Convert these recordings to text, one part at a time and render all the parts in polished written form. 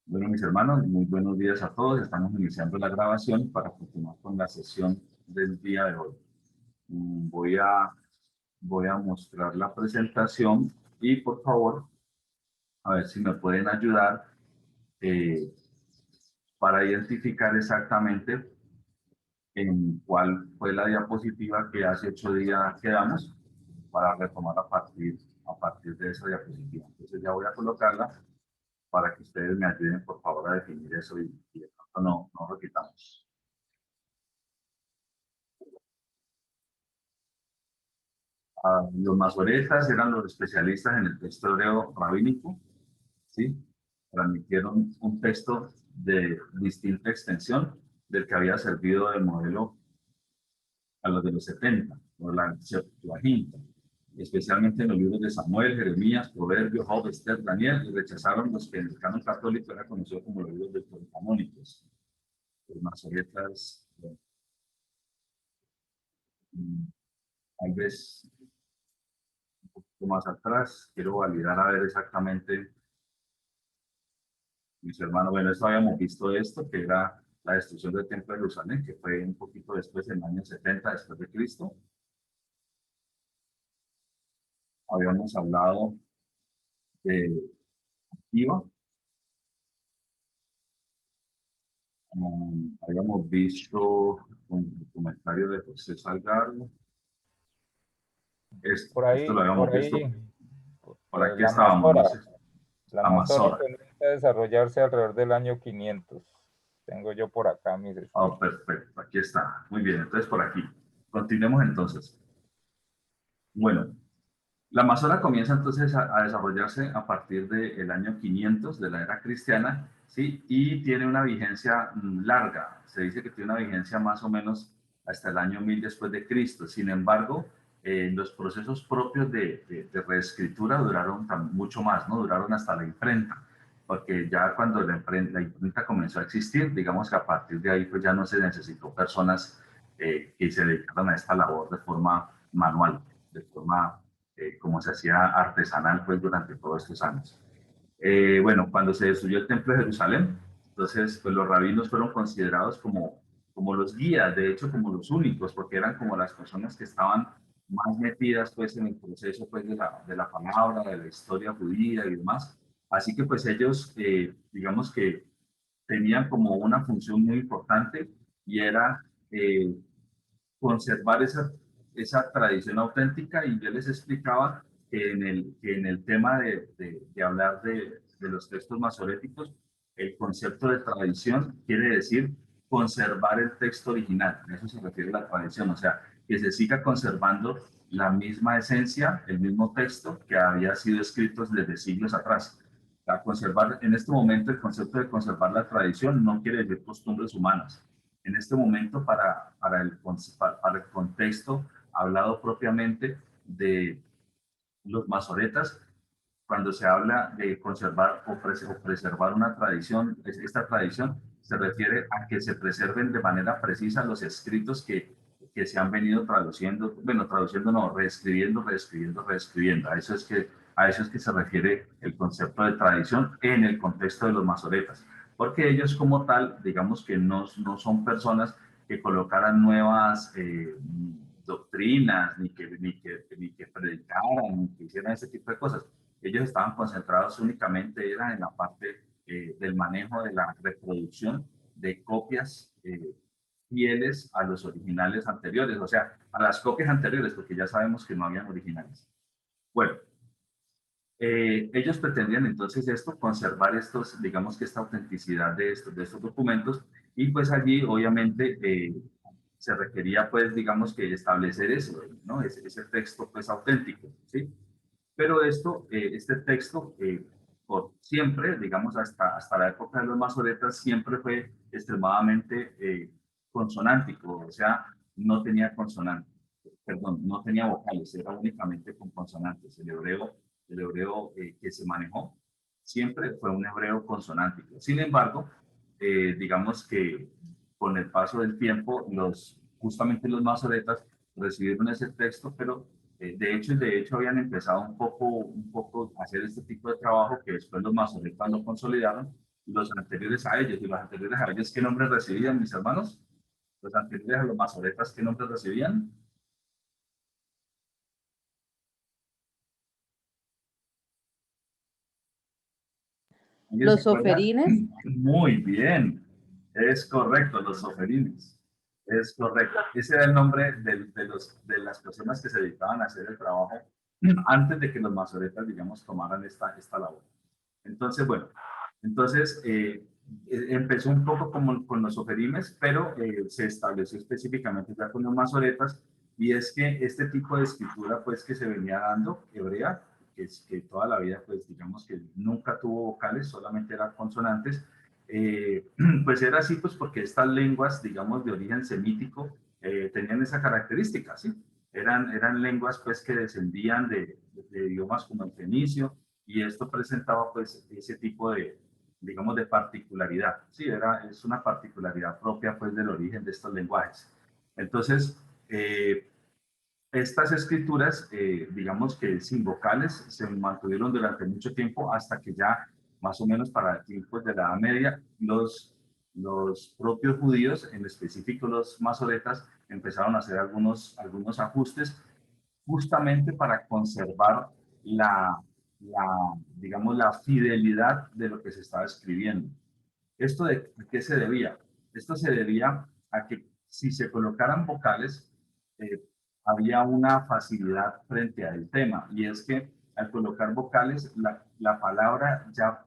Bueno, mis hermanos, muy buenos días a todos. Estamos iniciando la grabación para continuar con la sesión del día de hoy. Mm, Voy a, voy a mostrar la presentación y por favor, a ver si me pueden ayudar eh, para identificar exactamente en cuál fue la diapositiva que hace 8 días quedamos para retomar a partir de esa diapositiva. Entonces ya voy a colocarla para que ustedes me ayuden por favor a definir eso y de pronto no repitamos. Los masoretas eran los especialistas en el texto hebreo rabínico, ¿sí? Transmitieron un texto de distinta extensión del que había servido de modelo a los de los 70, o la Septuaginta, especialmente en los libros de Samuel, Jeremías, Proverbios, Job, Esther, Daniel, y rechazaron los que en el canon católico era conocido como los libros deuterocanónicos. Los masoretas, tal vez un poquito más atrás, quiero validar a ver exactamente mis hermanos. Bueno, esto habíamos visto esto, que era la destrucción del templo de Jerusalén, que fue un poquito después, en el año 70 después de Cristo. Habíamos hablado de Iva, habíamos visto un comentario de José Salgado. Esto lo habíamos Por visto, ahí, por aquí la estábamos, no Masora. sé, La la Masora Mazora. comienza a desarrollarse alrededor del año 500. Tengo yo por acá mis Oh, escritos. perfecto, aquí está. Muy bien, entonces por aquí. Continuemos entonces. Bueno, la Amazonas comienza entonces a desarrollarse a partir del año 500 de la era cristiana, ¿sí? Y tiene una vigencia larga. Se dice que tiene una vigencia más o menos hasta el año 1000 después de Cristo. Sin embargo, los procesos propios de reescritura duraron mucho más, ¿no? Duraron hasta la imprenta, porque ya cuando la imprenta comenzó a existir, digamos que a partir de ahí pues ya no se necesitó personas que se dedicaran a esta labor de forma manual, de forma como se hacía artesanal pues durante todos estos años. Bueno, cuando se destruyó el templo de Jerusalén, entonces pues los rabinos fueron considerados como los guías, de hecho como los únicos, porque eran como las personas que estaban más metidas pues en el proceso pues de la palabra, de la historia judía y demás. Así que pues ellos, digamos que tenían como una función muy importante y era conservar esa tradición auténtica, y yo les explicaba que en el tema de hablar de los textos masoréticos, el concepto de tradición quiere decir conservar el texto original. A eso se refiere la tradición, o sea, que se siga conservando la misma esencia, el mismo texto que había sido escrito desde siglos atrás. A conservar, en este momento, el concepto de conservar la tradición no quiere decir costumbres humanas. En este momento, para el contexto hablado propiamente de los masoretas, cuando se habla de conservar o preservar una tradición, esta tradición se refiere a que se preserven de manera precisa los escritos que se han venido traduciendo, bueno, traduciendo no, reescribiendo, reescribiendo, reescribiendo. A eso es que se refiere el concepto de tradición en el contexto de los masoretas, porque ellos como tal, digamos que no son personas que colocaran nuevas doctrinas, ni que predicaran, ni que hicieran ese tipo de cosas. Ellos estaban concentrados únicamente era en la parte del manejo de la reproducción de copias fieles a los originales anteriores, o sea, a las copias anteriores, porque ya sabemos que no habían originales. Bueno, ellos pretendían entonces esto, conservar estos, digamos que esta autenticidad de estos documentos, y pues allí obviamente se requería pues digamos que establecer eso, ¿no? Ese texto pues auténtico, ¿sí? Pero este texto, por siempre, digamos hasta la época de los masoretas, siempre fue extremadamente consonántico, o sea, no tenía consonantes, perdón, no tenía vocales, era únicamente con consonantes. El hebreo que se manejó siempre fue un hebreo consonántico. Sin embargo, digamos que con el paso del tiempo, justamente los masoretas recibieron ese texto, pero de hecho habían empezado un poco a hacer este tipo de trabajo que después los masoretas lo consolidaron, los anteriores a ellos. Y los anteriores a ellos, ¿qué nombres recibían, mis hermanos? Los anteriores a los masoretas, ¿qué nombres recibían? ¿Alguien se Los acuerda? soferines. Muy bien, es correcto, los soferines. Es correcto. Ese era el nombre de las personas que se dedicaban a hacer el trabajo antes de que los masoretas, digamos, tomaran esta labor. Entonces, bueno, entonces empezó un poco como con los oferimes, pero se estableció específicamente ya con los masoretas, y es que este tipo de escritura, pues, que se venía dando, hebrea, que es que toda la vida, pues, digamos que nunca tuvo vocales, solamente eran consonantes, pues era así, pues, porque estas lenguas, digamos, de origen semítico, tenían esa característica, ¿sí? Eran lenguas, pues, que descendían de idiomas como el fenicio, y esto presentaba pues ese tipo de, digamos, de particularidad. Sí, es una particularidad propia pues del origen de estos lenguajes. Entonces, estas escrituras, digamos que sin vocales, se mantuvieron durante mucho tiempo hasta que ya más o menos para tiempos de la Edad Media, los propios judíos, en específico los masoretas, empezaron a hacer algunos ajustes justamente para conservar digamos, la fidelidad de lo que se estaba escribiendo. ¿Esto de qué se debía? Esto se debía a que si se colocaran vocales, eh, había una facilidad frente al tema, y es que al colocar vocales, la palabra ya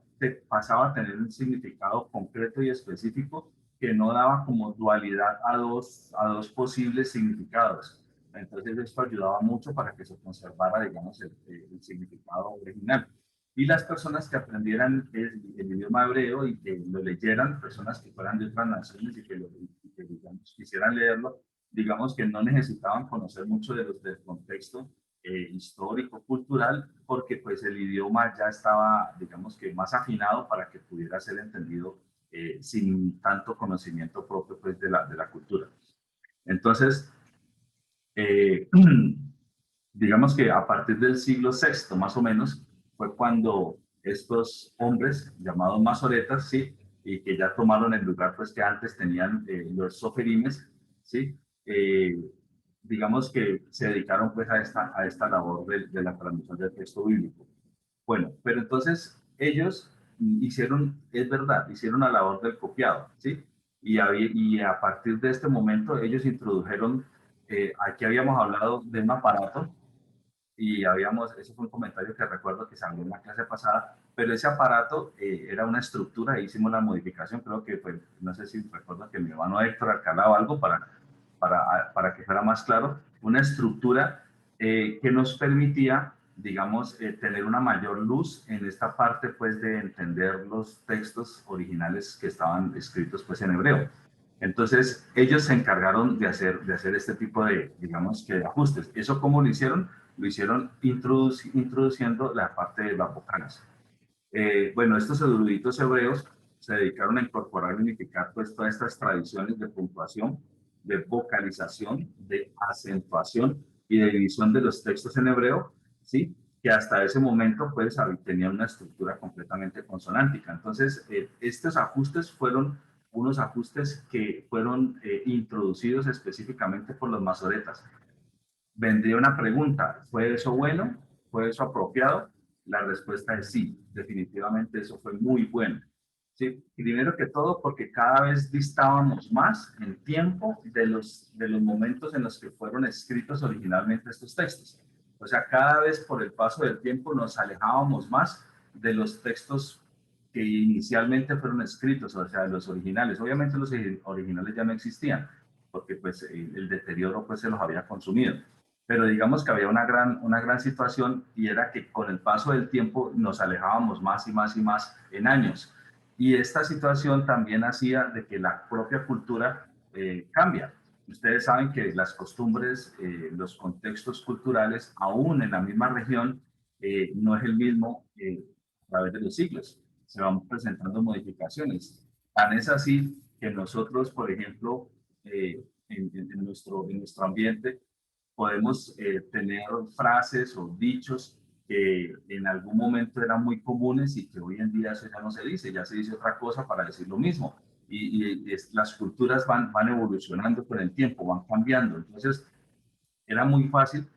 pasaba a tener un significado concreto y específico que no daba como dualidad a dos posibles significados. Entonces esto ayudaba mucho para que se conservara, digamos, el significado original. Y las personas que aprendieran el idioma hebreo y que lo leyeran, personas que fueran de otras naciones y que digamos, quisieran leerlo, digamos que no necesitaban conocer mucho del contexto histórico, cultural, porque pues el idioma ya estaba, digamos que más afinado para que pudiera ser entendido sin tanto conocimiento propio pues de la cultura. Entonces, eh, digamos que a partir del siglo VI, más o menos, fue cuando estos hombres llamados masoretas, ¿sí? Y que ya tomaron el lugar pues, que antes tenían los soferimes, ¿sí? Eh, digamos que se dedicaron pues, a esta labor de la transmisión del texto bíblico. Bueno, pero entonces ellos hicieron, es verdad, hicieron la labor del copiado, ¿sí? Y a partir de este momento ellos introdujeron, aquí habíamos hablado de un aparato y ese fue un comentario que recuerdo que salió en la clase pasada, pero ese aparato era una estructura, e hicimos la modificación, creo que fue, no sé si recuerdo que mi hermano Héctor alcalaba algo para que fuera más claro, una estructura que nos permitía, digamos, tener una mayor luz en esta parte, pues, de entender los textos originales que estaban escritos, pues, en hebreo. Entonces, ellos se encargaron de hacer este tipo de, digamos, que de ajustes. ¿Eso cómo lo hicieron? Lo hicieron introduciendo la parte de las vocales. Bueno, estos eruditos hebreos se dedicaron a incorporar y unificar pues todas estas tradiciones de puntuación, de vocalización, de acentuación y de división de los textos en hebreo, ¿sí? Que hasta ese momento pues tenían una estructura completamente consonántica. Entonces, estos ajustes fueron unos ajustes que fueron introducidos específicamente por los masoretas. Vendría una pregunta, ¿fue eso bueno? ¿Fue eso apropiado? La respuesta es sí, definitivamente eso fue muy bueno. Sí, primero que todo porque cada vez distábamos más en tiempo de los momentos en los que fueron escritos originalmente estos textos. O sea, cada vez por el paso del tiempo nos alejábamos más de los textos que inicialmente fueron escritos, o sea, de los originales. Obviamente los originales ya no existían, porque pues el deterioro pues se los había consumido, pero digamos que había una gran situación, y era que con el paso del tiempo nos alejábamos más y más y más en años. Y esta situación también hacía de que la propia cultura cambia. Ustedes saben que las costumbres, los contextos culturales, aún en la misma región, no es el mismo a través de los siglos. Se van presentando modificaciones. Tan es así que nosotros, por ejemplo, en nuestro ambiente, podemos tener frases o dichos que en algún momento eran muy comunes y que hoy en día eso ya no se dice, ya se dice otra cosa para decir lo mismo. Las culturas van evolucionando con el tiempo, van cambiando. Entonces, era muy fácil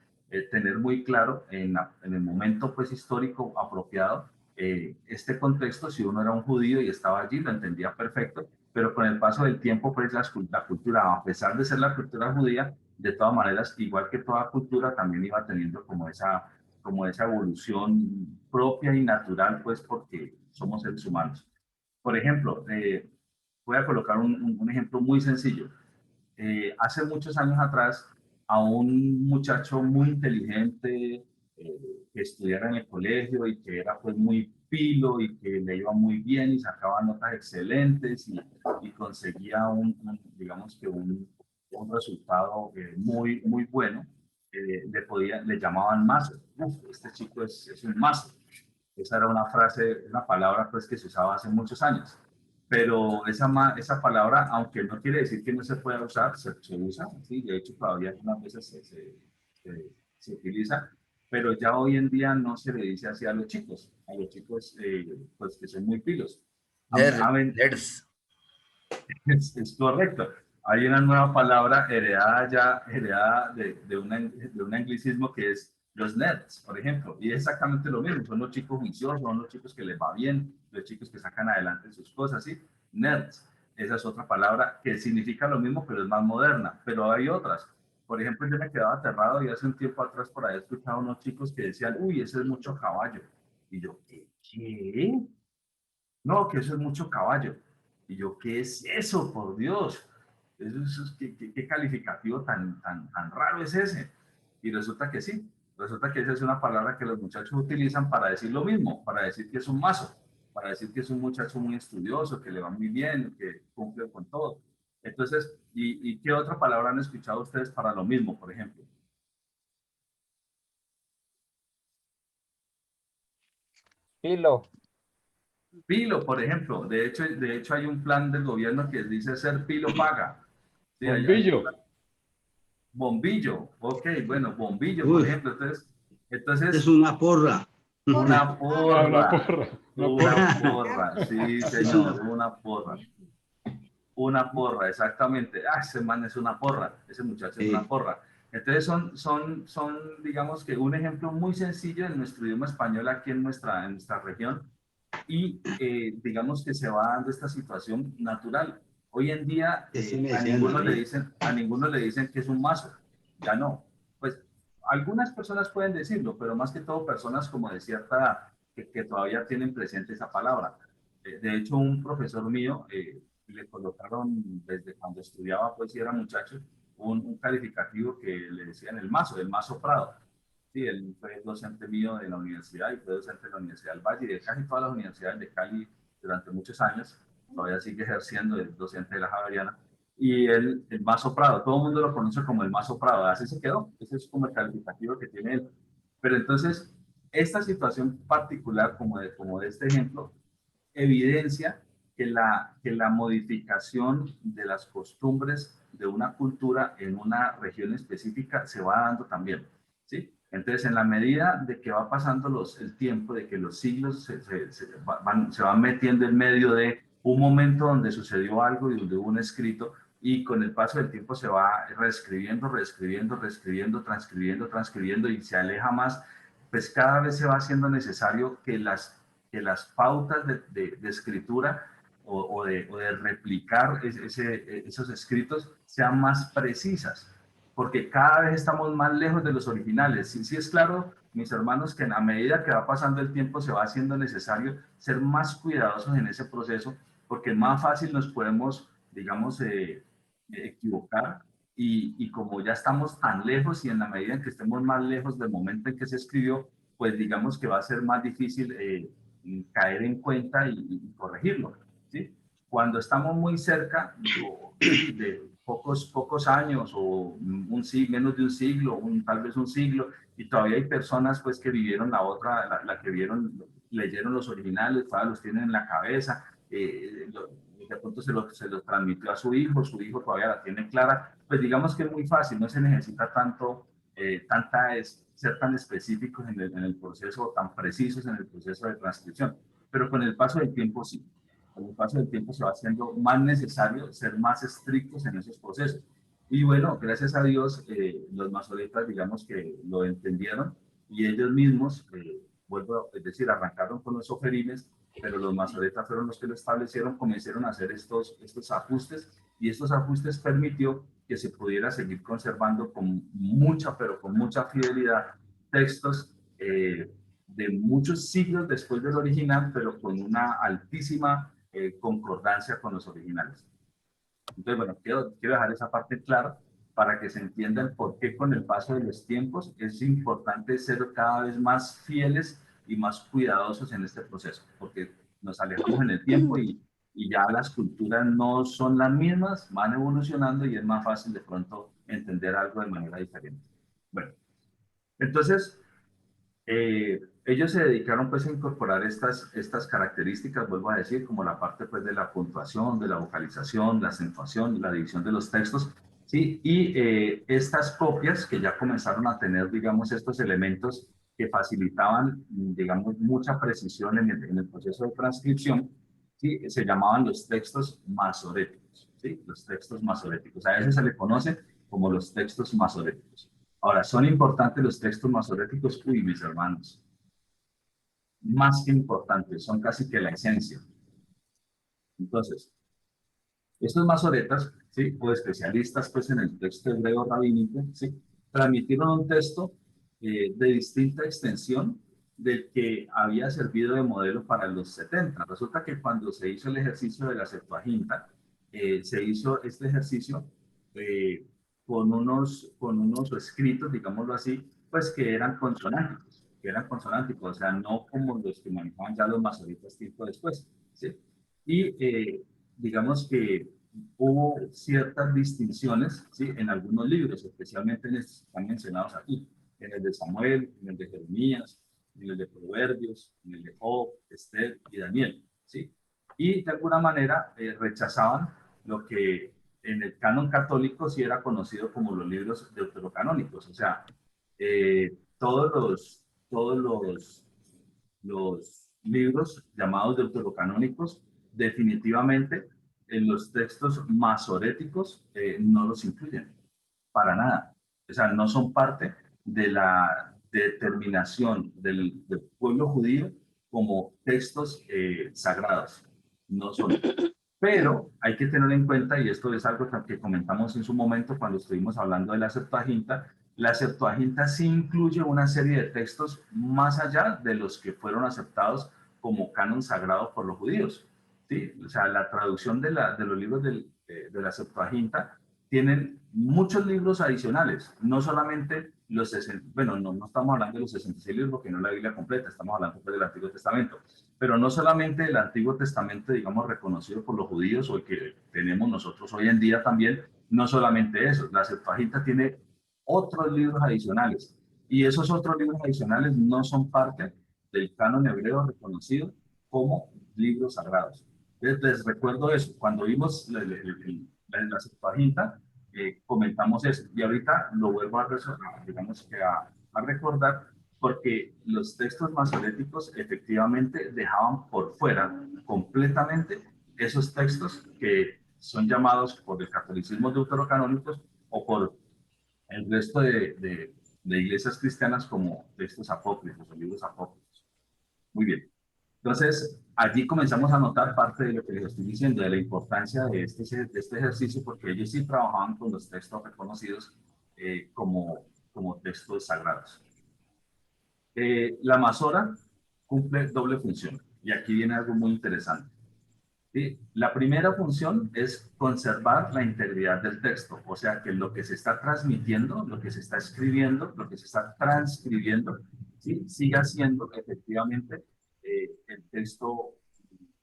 tener muy claro en el momento pues histórico apropiado este contexto. Si uno era un judío y estaba allí, lo entendía perfecto, pero con el paso del tiempo pues la cultura, a pesar de ser la cultura judía, de todas maneras, igual que toda cultura, también iba teniendo como esa evolución propia y natural, pues porque somos seres humanos. Por ejemplo, voy a colocar un ejemplo muy sencillo. Hace muchos años atrás, a un muchacho muy inteligente que estudiara en el colegio y que era pues muy pilo y que le iba muy bien y sacaba notas excelentes y conseguía digamos que un resultado muy bueno, le llamaban mazo. Uf, este chico es un mazo. Esa era una frase, una palabra pues que se usaba hace muchos años. Pero esa palabra, aunque no quiere decir que no se pueda usar, se usa, ¿sí? De hecho todavía algunas veces se utiliza, pero ya hoy en día no se le dice así a los chicos pues que son muy pilos. Nerds. Es correcto. Hay una nueva palabra heredada de un anglicismo que es los nerds, por ejemplo. Y es exactamente lo mismo. Son los chicos juiciosos, son los chicos que les va bien, los chicos que sacan adelante sus cosas, ¿sí? Nerds. Esa es otra palabra que significa lo mismo, pero es más moderna. Pero hay otras. Por ejemplo, yo me quedaba aterrado y hace un tiempo atrás por ahí escuchaba unos chicos que decían, uy, ese es mucho caballo. Y yo, ¿qué? No, que eso es mucho caballo. Y yo, ¿qué es eso, por Dios? ¿Qué calificativo tan raro es ese? Y resulta que sí, resulta que esa es una palabra que los muchachos utilizan para decir lo mismo, para decir que es un mazo, para decir que es un muchacho muy estudioso, que le va muy bien, que cumple con todo. Entonces, ¿y qué otra palabra han escuchado ustedes para lo mismo, por ejemplo? Pilo. Pilo, por ejemplo. De hecho, hay un plan del gobierno que dice ser pilo paga. Sí, hay un Bombillo. plan. Bombillo, ok, bueno, bombillo, por Uy, ejemplo. es Entonces una porra. una Ah, una porra, porra. Una una porra. porra, sí, Es señor, una... una porra, exactamente. Ah, ese man es una porra, ese muchacho es una Sí, porra. Entonces digamos que un ejemplo muy sencillo en nuestro idioma español aquí en nuestra región y digamos que se va dando esta situación natural. Hoy en día ese me decían a mí. a ninguno le dicen que es un mazo, ya no. Pues algunas personas pueden decirlo, pero más que todo personas como de cierta edad que todavía tienen presente esa palabra. De hecho, un profesor mío le colocaron desde cuando estudiaba, pues si era muchacho, un calificativo que le decían el mazo Prado. Sí, él fue docente mío de la universidad y fue docente de la Universidad del Valle y de casi todas las universidades de Cali durante muchos años. Todavía sigue ejerciendo, es docente de la Javeriana. Y el Mazo Prado, todo el mundo lo conoce como el Mazo Prado, así se quedó. Ese es como el calificativo que tiene él. Pero entonces, esta situación particular, como de este ejemplo, evidencia que la modificación de las costumbres de una cultura en una región específica se va dando también, ¿sí? Entonces, en la medida de que va pasando el tiempo, de que los siglos se van metiendo en medio de un momento donde sucedió algo y donde hubo un escrito, y con el paso del tiempo se va reescribiendo, transcribiendo y se aleja más, pues cada vez se va haciendo necesario que las pautas de escritura o de replicar esos escritos sean más precisas, porque cada vez estamos más lejos de los originales. Sí, sí es claro, mis hermanos, que a medida que va pasando el tiempo se va haciendo necesario ser más cuidadosos en ese proceso, porque más fácil nos podemos, digamos, equivocar. Y como ya estamos tan lejos y en la medida en que estemos más lejos del momento en que se escribió, pues digamos que va a ser más difícil caer en cuenta y corregirlo, ¿sí? Cuando estamos muy cerca, sí, de pocos años o menos de un siglo, tal vez un siglo, y todavía hay personas pues que vivieron la que leyeron los originales, todavía los tienen en la cabeza, de pronto se los transmitió a su hijo todavía la tiene clara, pues digamos que es muy fácil, no se necesita ser tan específicos en el proceso, tan precisos en el proceso de transcripción. Pero con el paso del tiempo sí. Con el paso del tiempo se va haciendo más necesario ser más estrictos en esos procesos. Y bueno, gracias a Dios, los masoretas, digamos que lo entendieron y ellos mismos, es decir, arrancaron con los oferines, pero los masoretas fueron los que lo establecieron, comenzaron a hacer estos ajustes, y estos ajustes permitió que se pudiera seguir conservando con mucha, pero con mucha fidelidad, textos de muchos siglos después del original, pero con una altísima concordancia con los originales. Entonces, bueno, quiero dejar esa parte clara para que se entienda el por qué con el paso de los tiempos es importante ser cada vez más fieles y más cuidadosos en este proceso, porque nos alejamos en el tiempo y ya las culturas no son las mismas, van evolucionando y es más fácil de pronto entender algo de manera diferente. Bueno, entonces, ellos se dedicaron pues a incorporar estas características, vuelvo a decir, como la parte pues de la puntuación, de la vocalización, la acentuación, la división de los textos, ¿sí? Y estas copias que ya comenzaron a tener, digamos, estos elementos que facilitaban, digamos, mucha precisión en el proceso de transcripción, ¿sí? Se llamaban los textos masoréticos, ¿sí? Los textos masoréticos. A veces se le conoce como los textos masoréticos. Ahora, ¿son importantes los textos masoréticos? Uy, mis hermanos, más que importantes, son casi que la esencia. Entonces, estos masoretas, ¿sí? O especialistas pues, en el texto hebreo rabínico, ¿sí? Transmitieron un texto de distinta extensión del que había servido de modelo para los 70. Resulta que cuando se hizo el ejercicio de la Septuaginta, se hizo este ejercicio con unos escritos, digámoslo así, pues que eran consonánticos, o sea, no como los que manejaban ya los masoretas tiempo después, ¿sí? Y digamos que hubo ciertas distinciones, ¿sí? En algunos libros, especialmente en estos que están mencionados aquí, en el de Samuel, en el de Jeremías, en el de Proverbios, en el de Job, Esther y Daniel, ¿sí? Y de alguna manera rechazaban lo que en el canon católico sí era conocido como los libros deuterocanónicos, o sea, todos los libros llamados deuterocanónicos definitivamente en los textos masoréticos no los incluyen para nada. O sea, no son parte de la determinación del pueblo judío como textos sagrados. No son. Pero hay que tener en cuenta, y esto es algo que comentamos en su momento cuando estuvimos hablando de la Septuaginta sí incluye una serie de textos más allá de los que fueron aceptados como canon sagrado por los judíos. ¿Sí? O sea, la traducción de los libros de la Septuaginta tienen muchos libros adicionales, no solamente los 60, bueno, no estamos hablando de los 66 libros porque no es la Biblia completa, estamos hablando pues, del Antiguo Testamento, pero no solamente el Antiguo Testamento, digamos, reconocido por los judíos o el que tenemos nosotros hoy en día también, no solamente eso, la Septuaginta tiene otros libros adicionales y esos otros libros adicionales no son parte del canon hebreo reconocido como libros sagrados. Les recuerdo eso, cuando vimos la Septuaginta, comentamos eso y ahorita lo vuelvo a, digamos que a recordar porque los textos masoréticos efectivamente dejaban por fuera completamente esos textos que son llamados por el catolicismo deuterocanónicos o por el resto de iglesias cristianas como textos apócrifos o libros apócrifos. Muy bien. Entonces, allí comenzamos a notar parte de lo que les estoy diciendo, de la importancia de este ejercicio, porque ellos sí trabajaban con los textos reconocidos como textos sagrados. La Masora cumple doble función, y aquí viene algo muy interesante. ¿Sí? La primera función es conservar la integridad del texto, o sea, que lo que se está transmitiendo, lo que se está escribiendo, lo que se está transcribiendo, ¿sí? Siga siendo efectivamente el texto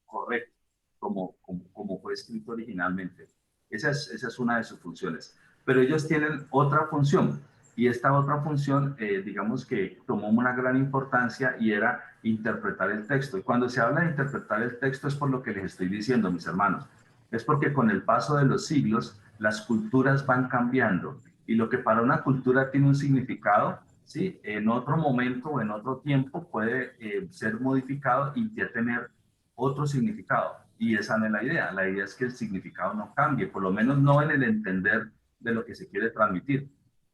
correcto, como fue escrito originalmente. Esa es una de sus funciones. Pero ellos tienen otra función, y esta otra función, digamos que tomó una gran importancia y era interpretar el texto. Y cuando se habla de interpretar el texto es por lo que les estoy diciendo, mis hermanos. Es porque con el paso de los siglos, las culturas van cambiando Y lo que para una cultura tiene un significado, ¿sí? En otro momento o en otro tiempo puede ser modificado y ya tener otro significado. Y esa no es la idea. La idea es que el significado no cambie, por lo menos no en el entender de lo que se quiere transmitir.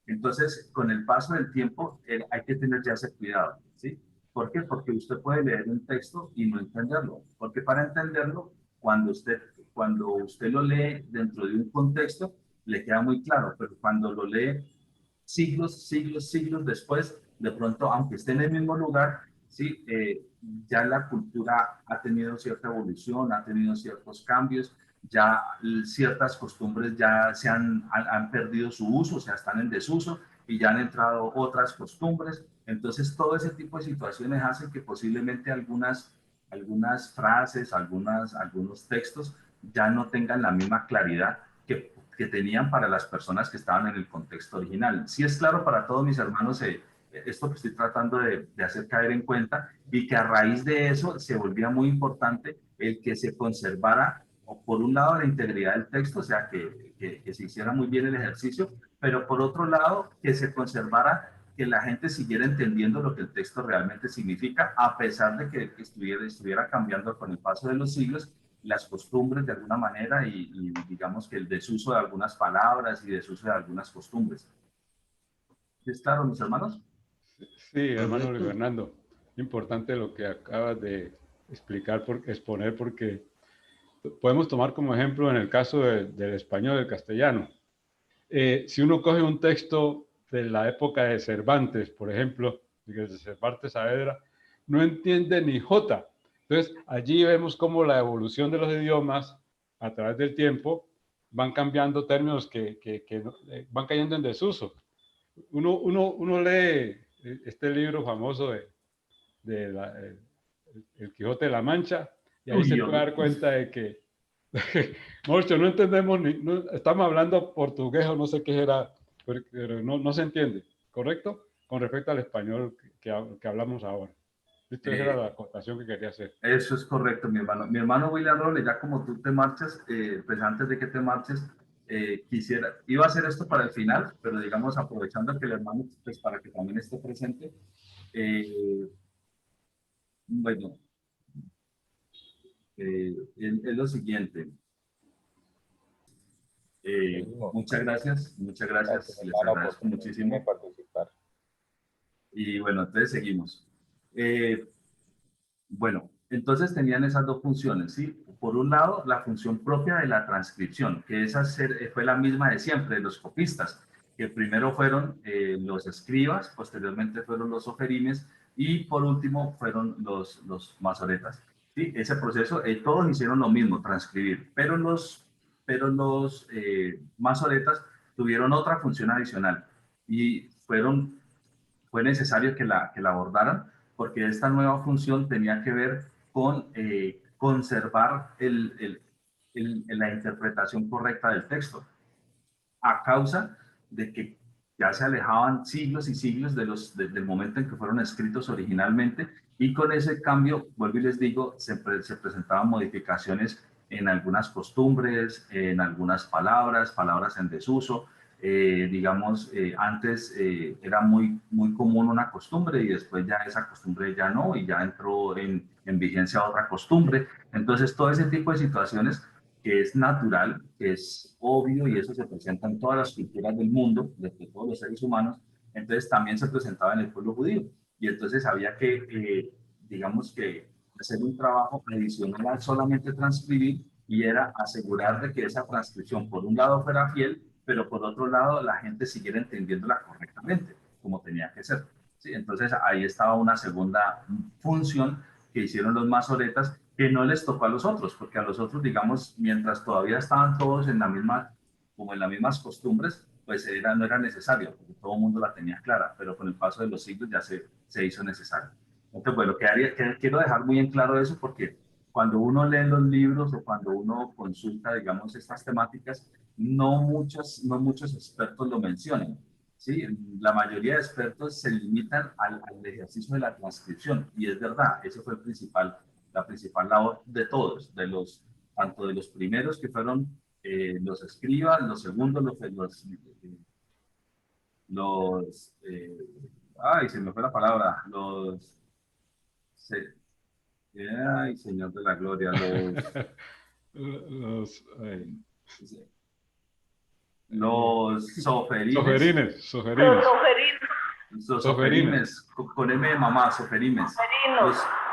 Entonces, con el paso del tiempo, hay que tener ya ese cuidado, ¿sí? ¿Por qué? Porque usted puede leer un texto y no entenderlo. Porque para entenderlo, cuando usted lo lee dentro de un contexto, le queda muy claro, pero cuando lo lee siglos después, de pronto, aunque esté en el mismo lugar, ¿sí? Ya la cultura ha tenido cierta evolución, ha tenido ciertos cambios, ya ciertas costumbres ya han perdido su uso, o sea, están en desuso y ya han entrado otras costumbres. Entonces, todo ese tipo de situaciones hacen que posiblemente algunas frases, algunos textos ya no tengan la misma claridad que tenían para las personas que estaban en el contexto original. Sí es claro para todos mis hermanos esto que estoy tratando de hacer caer en cuenta, y que a raíz de eso se volvía muy importante el que se conservara, o por un lado, la integridad del texto, o sea, que se hiciera muy bien el ejercicio, pero por otro lado, que se conservara, que la gente siguiera entendiendo lo que el texto realmente significa, a pesar de que estuviera cambiando con el paso de los siglos las costumbres de alguna manera y digamos que el desuso de algunas palabras y desuso de algunas costumbres. ¿Es claro, mis hermanos? Sí, hermano Luis Fernando, importante lo que acabas de exponer, porque podemos tomar como ejemplo en el caso del español, del castellano. Si uno coge un texto de la época de Cervantes, por ejemplo, de Cervantes Saavedra, no entiende ni jota. Entonces, allí vemos cómo la evolución de los idiomas a través del tiempo van cambiando términos que van cayendo en desuso. Uno lee este libro famoso de El Quijote de la Mancha, y ahí se puede dar cuenta de que mucho no entendemos, estamos hablando portugués o no sé qué era, pero no se entiende, ¿correcto? Con respecto al español que hablamos ahora. Esa era la acotación que quería hacer. Eso es correcto, mi hermano. Mi hermano William Roble, ya como tú te marchas, pues antes de que te marches, iba a hacer esto para el final, pero digamos, aprovechando que el hermano, pues para que también esté presente, bueno, es lo siguiente. Muchas gracias, les agradezco muchísimo. Y bueno, entonces seguimos. Bueno, entonces tenían esas dos funciones, ¿sí? Por un lado, la función propia de la transcripción, que fue la misma de siempre, de los copistas, que primero fueron los escribas, posteriormente fueron los oferines y por último fueron los masoretas. ¿Sí? Ese proceso, todos hicieron lo mismo, transcribir, pero los masoretas tuvieron otra función adicional y fue necesario que la abordaran, porque esta nueva función tenía que ver con conservar la interpretación correcta del texto, a causa de que ya se alejaban siglos y siglos del momento en que fueron escritos originalmente, y con ese cambio, vuelvo y les digo, se presentaban modificaciones en algunas costumbres, en algunas palabras en desuso. Digamos, antes era muy común una costumbre y después ya esa costumbre ya no, y ya entró en vigencia otra costumbre. Entonces, todo ese tipo de situaciones que es natural, que es obvio, y eso se presenta en todas las culturas del mundo, de todos los seres humanos, entonces también se presentaba en el pueblo judío. Y entonces había que, digamos que, hacer un trabajo adicional al solamente transcribir, y era asegurar de que esa transcripción, por un lado, fuera fiel, pero por otro lado, la gente siguiera entendiéndola correctamente, como tenía que ser. ¿Sí? Entonces ahí estaba una segunda función que hicieron los masoretas, que no les tocó a los otros, porque a los otros, digamos, mientras todavía estaban todos como en las mismas costumbres, pues no era necesario, porque todo el mundo la tenía clara, pero con el paso de los siglos ya se hizo necesario. Entonces, bueno, quiero dejar muy en claro eso, porque cuando uno lee los libros o cuando uno consulta, digamos, estas temáticas, no muchos expertos lo mencionan. ¿Sí? La mayoría de expertos se limitan al ejercicio de la transcripción, y es verdad, ese fue la principal labor de todos, tanto de los primeros que fueron los escribas, los segundos, Ay, se me fue la palabra, se- ay, Señor de la Gloria, Ay, los soferines. Soferines. Los soferimes, con M de mamá, soferimes.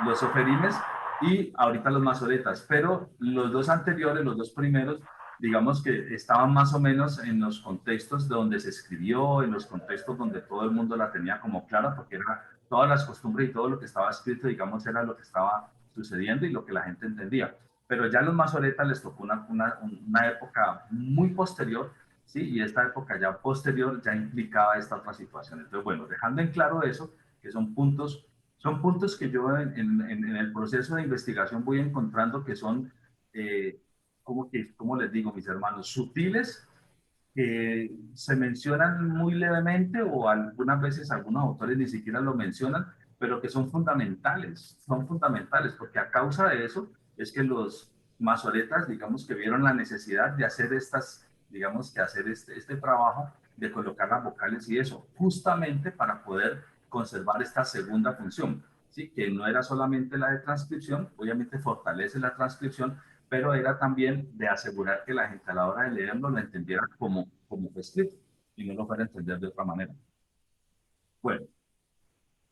Los soferimes y ahorita los masoretas. Pero los dos anteriores, los dos primeros, digamos que estaban más o menos en los contextos donde se escribió, en los contextos donde todo el mundo la tenía como clara, porque era todas las costumbres y todo lo que estaba escrito, digamos, era lo que estaba sucediendo y lo que la gente entendía. Pero ya a los masoretas les tocó una época muy posterior. ¿Sí? Y esta época ya posterior ya implicaba esta otra situación. Entonces, bueno, dejando en claro eso, que son puntos que yo en el proceso de investigación voy encontrando que son, ¿cómo les digo, mis hermanos? Sutiles, que se mencionan muy levemente o algunas veces algunos autores ni siquiera lo mencionan, pero que son fundamentales, porque a causa de eso es que los masoretas, digamos que vieron la necesidad de hacer digamos que hacer este trabajo de colocar las vocales y eso, justamente para poder conservar esta segunda función, ¿sí? Que no era solamente la de transcripción, obviamente fortalece la transcripción, pero era también de asegurar que la gente a la hora de leerlo lo entendiera como fue escrito y no lo fuera a entender de otra manera. Bueno,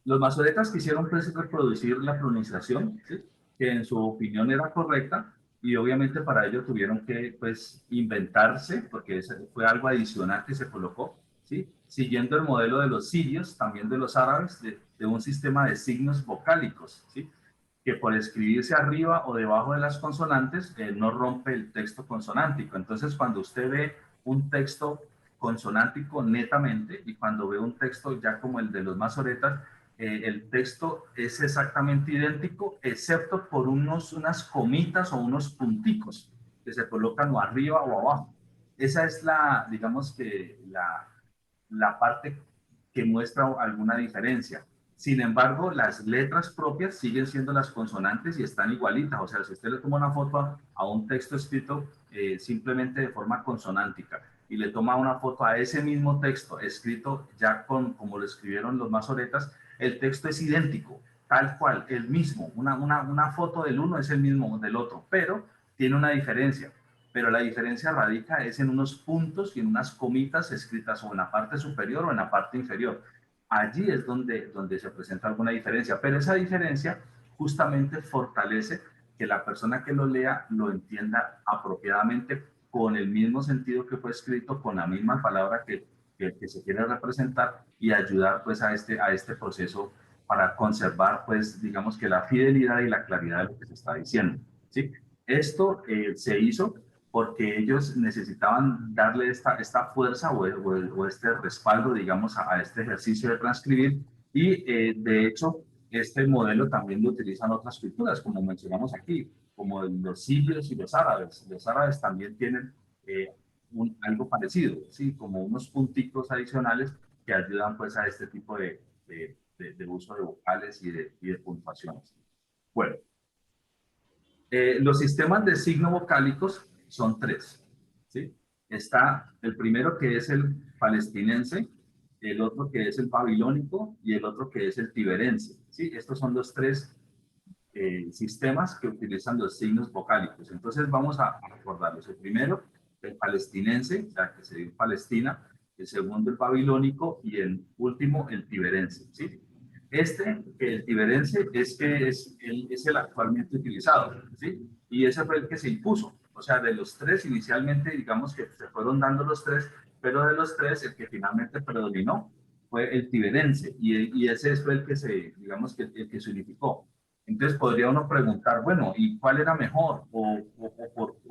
los masoretas quisieron pues reproducir la pronunciación, ¿sí? Que en su opinión era correcta, y obviamente para ello tuvieron que pues inventarse, porque ese fue algo adicional que se colocó, ¿sí? Siguiendo el modelo de los sirios, también de los árabes, de un sistema de signos vocálicos, ¿sí? Que por escribirse arriba o debajo de las consonantes no rompe el texto consonántico. Entonces, cuando usted ve un texto consonántico netamente y cuando ve un texto ya como el de los masoretas, el texto es exactamente idéntico, excepto por unas comitas o unos punticos que se colocan o arriba o abajo. Esa es digamos que la parte que muestra alguna diferencia. Sin embargo, las letras propias siguen siendo las consonantes y están igualitas. O sea, si usted le toma una foto a un texto escrito simplemente de forma consonántica y le toma una foto a ese mismo texto escrito ya como lo escribieron los masoretas, el texto es idéntico, tal cual, el mismo. Una foto del uno es el mismo del otro, pero tiene una diferencia. Pero la diferencia radica es en unos puntos y en unas comitas escritas o en la parte superior o en la parte inferior. Allí es donde se presenta alguna diferencia, pero esa diferencia justamente fortalece que la persona que lo lea lo entienda apropiadamente con el mismo sentido que fue escrito, con la misma palabra que se quiere representar y ayudar pues a este proceso para conservar pues digamos que la fidelidad y la claridad de lo que se está diciendo. ¿Sí? Esto se hizo porque ellos necesitaban darle esta fuerza o este respaldo, digamos, a este ejercicio de transcribir, y de hecho, este modelo también lo utilizan otras culturas, como mencionamos aquí, como los sirios y los árabes. Los árabes también tienen algo parecido, ¿sí? Como unos punticos adicionales que ayudan pues a este tipo de uso de vocales y de puntuaciones. Bueno, los sistemas de signos vocálicos son tres, ¿sí? Está el primero que es el palestinense, el otro que es el babilónico y el otro que es el tiberense, ¿sí? Estos son los tres sistemas que utilizan los signos vocálicos. Entonces vamos a recordarlos. El primero, el palestinense, o sea, que se dio en Palestina. El segundo, el babilónico. Y el último, el tiberense, ¿sí? El tiberense, es el actualmente utilizado, ¿sí? Y ese fue el que se impuso. O sea, de los tres, inicialmente, digamos que se fueron dando los tres, pero de los tres, el que finalmente predominó fue el tiberense. Y ese fue el que digamos que el que se unificó. Entonces podría uno preguntar, bueno, ¿y cuál era mejor? ¿O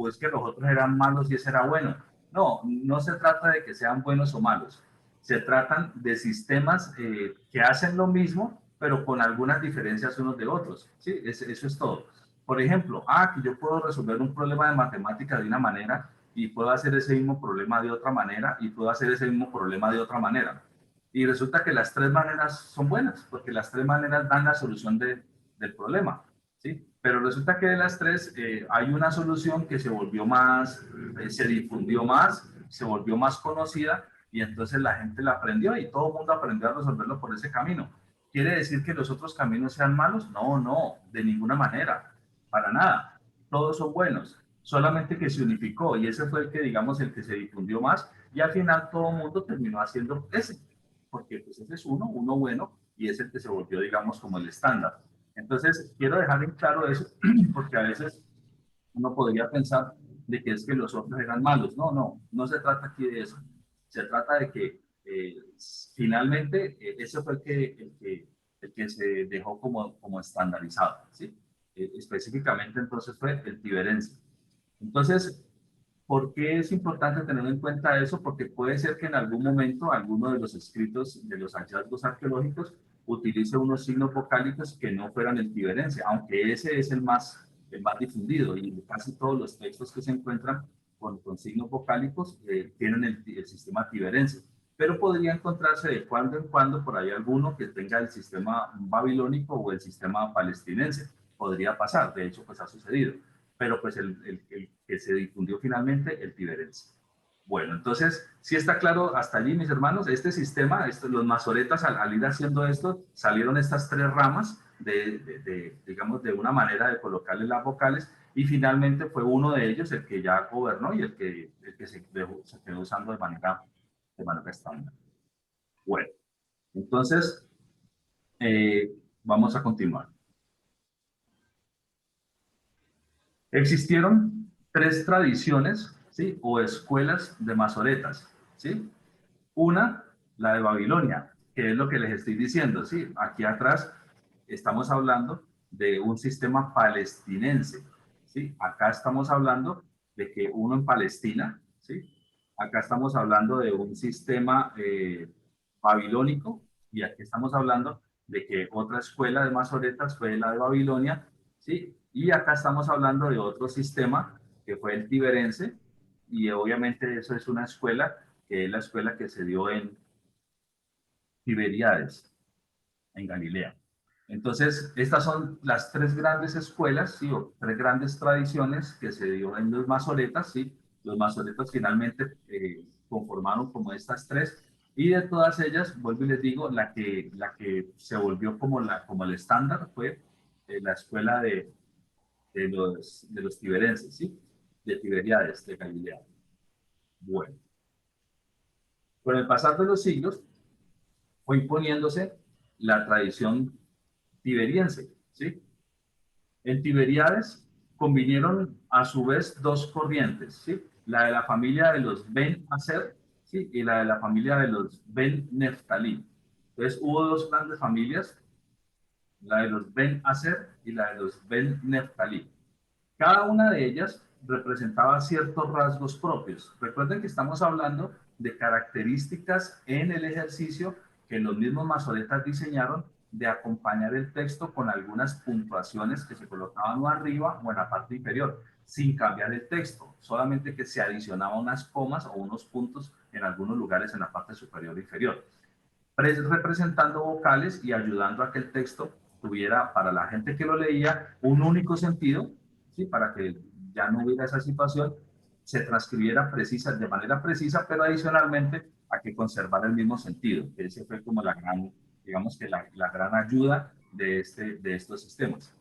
es que los otros eran malos y ese era bueno? No, no se trata de que sean buenos o malos. Se tratan de sistemas que hacen lo mismo, pero con algunas diferencias unos de otros. ¿Sí? Eso es todo. Por ejemplo, que yo puedo resolver un problema de matemática de una manera y puedo hacer ese mismo problema de otra manera y puedo hacer ese mismo problema de otra manera. Y resulta que las tres maneras son buenas, porque las tres maneras dan la solución del problema, ¿sí? Pero resulta que de las tres hay una solución que se volvió se difundió más, se volvió más conocida y entonces la gente la aprendió y todo el mundo aprendió a resolverlo por ese camino. ¿Quiere decir que los otros caminos sean malos? No, no, de ninguna manera, para nada. Todos son buenos, solamente que se unificó y ese fue el que, digamos, el que se difundió más y al final todo el mundo terminó haciendo ese, porque pues ese es uno bueno y es el que se volvió, digamos, como el estándar. Entonces, quiero dejar en claro eso porque a veces uno podría pensar de que es que los otros eran malos. No, no, no se trata aquí de eso. Se trata de que finalmente ese fue el que se dejó como estandarizado, ¿sí? Específicamente entonces fue el tiberense. Entonces, ¿por qué es importante tener en cuenta eso? Porque puede ser que en algún momento alguno de los escritos de los hallazgos arqueológicos utilice unos signos vocálicos que no fueran el tiberense, aunque ese es el más difundido y casi todos los textos que se encuentran con signos vocálicos tienen el sistema tiberense. Pero podría encontrarse de cuando en cuando por ahí alguno que tenga el sistema babilónico o el sistema palestinense. Podría pasar, de hecho pues ha sucedido, pero pues el que se difundió finalmente, el tiberense. Bueno, entonces, si está claro hasta allí, mis hermanos, este sistema, los masoretas al ir haciendo esto, salieron estas tres ramas digamos, de una manera de colocarle las vocales y finalmente fue uno de ellos el que ya gobernó y el que se quedó usando de manera estándar. Bueno, entonces, vamos a continuar. Existieron tres tradiciones, ¿sí? O escuelas de masoretas, ¿sí? Una, la de Babilonia, que es lo que les estoy diciendo, ¿sí? Aquí atrás estamos hablando de un sistema palestinense, ¿sí? Acá estamos hablando de que uno en Palestina, ¿sí? Acá estamos hablando de un sistema babilónico y aquí estamos hablando de que otra escuela de masoretas fue la de Babilonia, ¿sí? Y acá estamos hablando de otro sistema que fue el tiberense y obviamente eso es una escuela que es la escuela que se dio en Tiberíades, en Galilea. Entonces, estas son las tres grandes escuelas, ¿sí? O tres grandes tradiciones que se dio en los masoretas, ¿sí? Los masoretas finalmente conformaron como estas tres, y de todas ellas, vuelvo y les digo, la que se volvió como el estándar fue la escuela de los tiberenses, ¿sí? De Tiberíades, de Galilea. Bueno, con el pasar de los siglos, fue imponiéndose la tradición tiberiense, ¿sí? En Tiberíades convinieron a su vez dos corrientes, ¿sí? La de la familia de los Ben Aser, ¿sí? Y la de la familia de los Ben Neftalí. Entonces hubo dos grandes familias, la de los Ben Aser y la de los Ben Neftalí. Cada una de ellas representaba ciertos rasgos propios. Recuerden que estamos hablando de características en el ejercicio que los mismos masoretas diseñaron de acompañar el texto con algunas puntuaciones que se colocaban o arriba o en la parte inferior, sin cambiar el texto, solamente que se adicionaban unas comas o unos puntos en algunos lugares en la parte superior e inferior, representando vocales y ayudando a que el texto tuviera para la gente que lo leía un único sentido, ¿sí? Para que ya no hubiera esa situación, se transcribiera de manera precisa, pero adicionalmente a que conservara el mismo sentido, que ese fue como la gran, digamos que la gran ayuda de estos sistemas.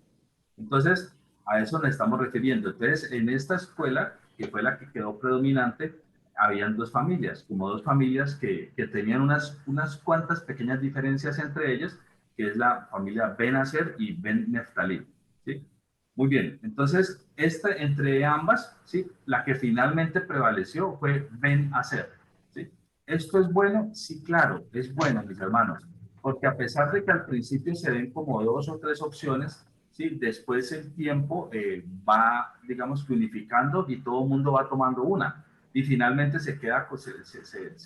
Entonces, a eso nos estamos refiriendo. Entonces, en esta escuela, que fue la que quedó predominante, habían dos familias, como dos familias que tenían unas cuantas pequeñas diferencias entre ellas, que es la familia Ben Aser y Ben Neftalí, ¿sí? Muy bien, entonces, entre ambas, ¿sí? La que finalmente prevaleció fue Ben Aser, ¿sí? ¿Esto es bueno? Sí, claro, es bueno, mis hermanos, porque a pesar de que al principio se ven como dos o tres opciones, ¿sí? Después el tiempo va, digamos, unificando y todo el mundo va tomando una. Y finalmente se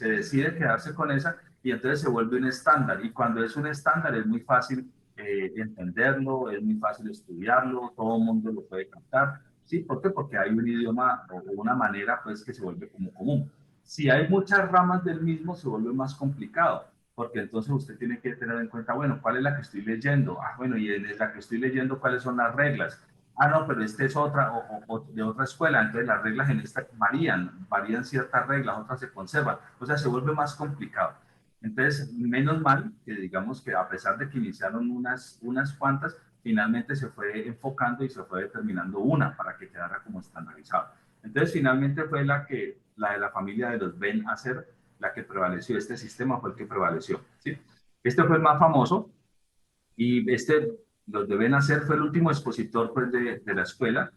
decide quedarse con esa y entonces se vuelve un estándar. Y cuando es un estándar es muy fácil entenderlo, es muy fácil estudiarlo, todo el mundo lo puede captar. ¿Sí? ¿Por qué? Porque hay un idioma o una manera pues que se vuelve como común. Si hay muchas ramas del mismo se vuelve más complicado, porque entonces usted tiene que tener en cuenta, bueno, ¿cuál es la que estoy leyendo? Ah, bueno, y en la que estoy leyendo, ¿cuáles son las reglas? ah, no, pero este es otra, o de otra escuela, entonces las reglas en esta varían ciertas reglas, otras se conservan, o sea, se vuelve más complicado. Entonces, menos mal que digamos que a pesar de que iniciaron unas cuantas, finalmente se fue enfocando y se fue determinando una para que quedara como estandarizado. Entonces, finalmente fue la de la familia de los Ben Acer, la que prevaleció, este sistema fue el que prevaleció, ¿sí? Este fue el más famoso, y los deben hacer, fue el último expositor pues, de la escuela.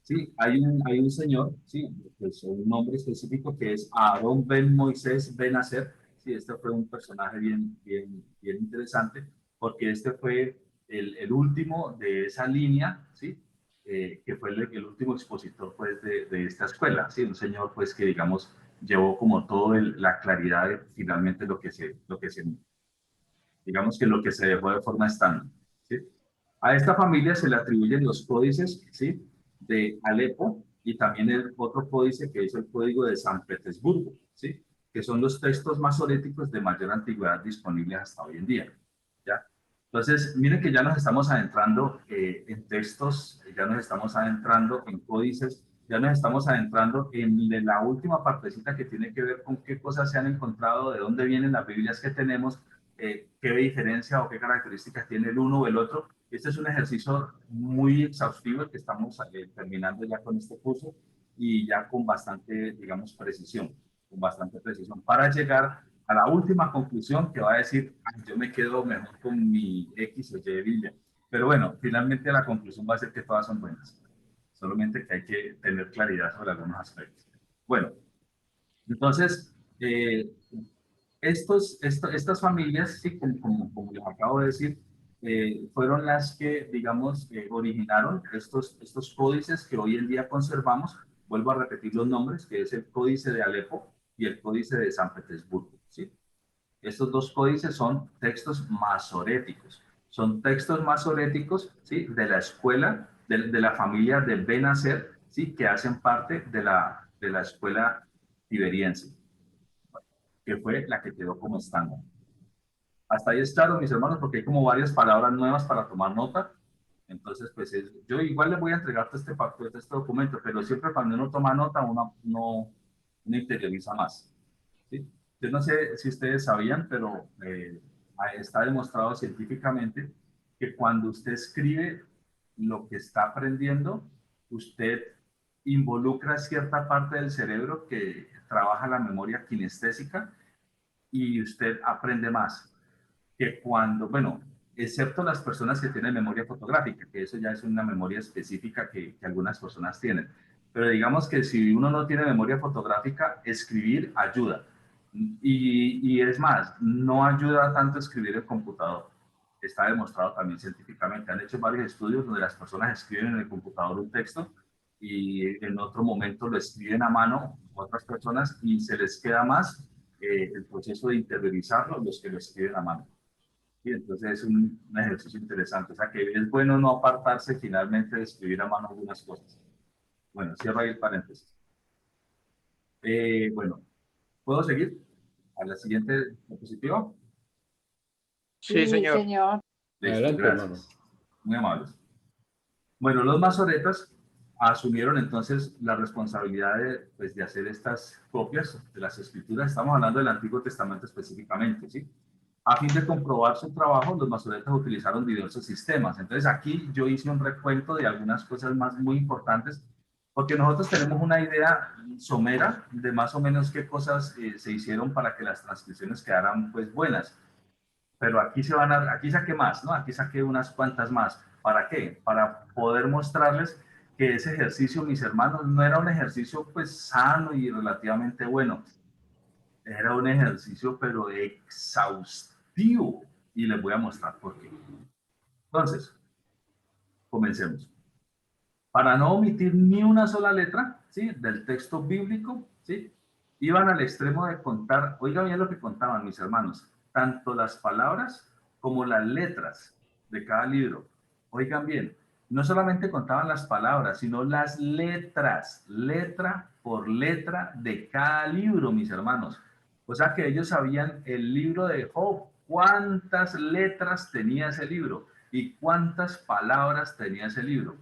¿Sí? Hay un señor, ¿sí? Pues, un nombre específico que es Aarón Ben Moisés Ben Acer. ¿Sí? Este fue un personaje bien interesante porque este fue el último de esa línea, ¿sí? Que fue el último expositor pues, de esta escuela. ¿Sí? Un señor pues, que digamos llevó como toda la claridad de finalmente digamos que lo que se dejó de forma estándar. ¿Sí? A esta familia se le atribuyen los códices, ¿sí? De Alepo y también el otro códice que es el Código de San Petersburgo, ¿sí? Que son los textos masoréticos de mayor antigüedad disponibles hasta hoy en día. ¿Ya? Entonces, miren que ya nos estamos adentrando en textos, ya nos estamos adentrando en códices, ya nos estamos adentrando en la última partecita que tiene que ver con qué cosas se han encontrado, de dónde vienen las Biblias que tenemos, qué diferencia o qué características tiene el uno o el otro. Este es un ejercicio muy exhaustivo que estamos terminando ya con este curso y ya con bastante, digamos, precisión, para llegar a la última conclusión que va a decir, ay, yo me quedo mejor con mi X o Y Biblia. Pero bueno, finalmente la conclusión va a ser que todas son buenas, solamente que hay que tener claridad sobre algunos aspectos. Bueno, entonces, estas familias, sí, como les acabo de decir, fueron las que, digamos, originaron estos códices que hoy en día conservamos. Vuelvo a repetir los nombres, que es el Códice de Alepo y el Códice de San Petersburgo. ¿Sí? Estos dos códices son textos masoréticos. Son textos masoréticos, ¿sí? De la escuela, de la familia de Ben Acer, ¿sí? Que hacen parte de la escuela tiberiense, que fue la que quedó como estándar. Hasta ahí es claro, mis hermanos, porque hay como varias palabras nuevas para tomar nota. Entonces, pues yo igual les voy a entregar este documento, pero siempre cuando uno toma nota, uno interioriza más. ¿Sí? Yo no sé si ustedes sabían, pero está demostrado científicamente que cuando usted escribe lo que está aprendiendo, usted involucra cierta parte del cerebro que trabaja la memoria kinestésica y usted aprende más que cuando, bueno, excepto las personas que tienen memoria fotográfica, que eso ya es una memoria específica que algunas personas tienen. Pero digamos que si uno no tiene memoria fotográfica, escribir ayuda. Y es más, no ayuda tanto escribir el computador. Está demostrado también científicamente. Han hecho varios estudios donde las personas escriben en el computador un texto y en otro momento lo escriben a mano otras personas y se les queda más el proceso de interiorizarlo los que lo escriben a mano. Y entonces es un ejercicio interesante. O sea que es bueno no apartarse finalmente de escribir a mano algunas cosas. Bueno, cierro ahí el paréntesis. Bueno, ¿puedo seguir a la siguiente diapositiva? Sí, señor. señor. Listo, Adelante, gracias. hermano. Muy amables. Bueno, los masoretas asumieron entonces la responsabilidad pues, de hacer estas copias de las escrituras. Estamos hablando del Antiguo Testamento específicamente, ¿sí? A fin de comprobar su trabajo, los masoretas utilizaron diversos sistemas. Entonces aquí yo hice un recuento de algunas cosas muy importantes, porque nosotros tenemos una idea somera de más o menos qué cosas se hicieron para que las transcripciones quedaran pues buenas. Pero aquí aquí saqué más, ¿no? Aquí saqué unas cuantas más. ¿Para qué? Para poder mostrarles que ese ejercicio, mis hermanos, no era un ejercicio pues sano y relativamente bueno. Era un ejercicio pero exhaustivo y les voy a mostrar por qué. Entonces, comencemos. Para no omitir ni una sola letra, ¿sí? Del texto bíblico, ¿sí? Iban al extremo de contar, oigan bien lo que contaban mis hermanos, tanto las palabras como las letras de cada libro. Oigan bien, no solamente contaban las palabras, sino las letras, letra por letra de cada libro, mis hermanos. O sea que ellos sabían el libro de Job, cuántas letras tenía ese libro y cuántas palabras tenía ese libro.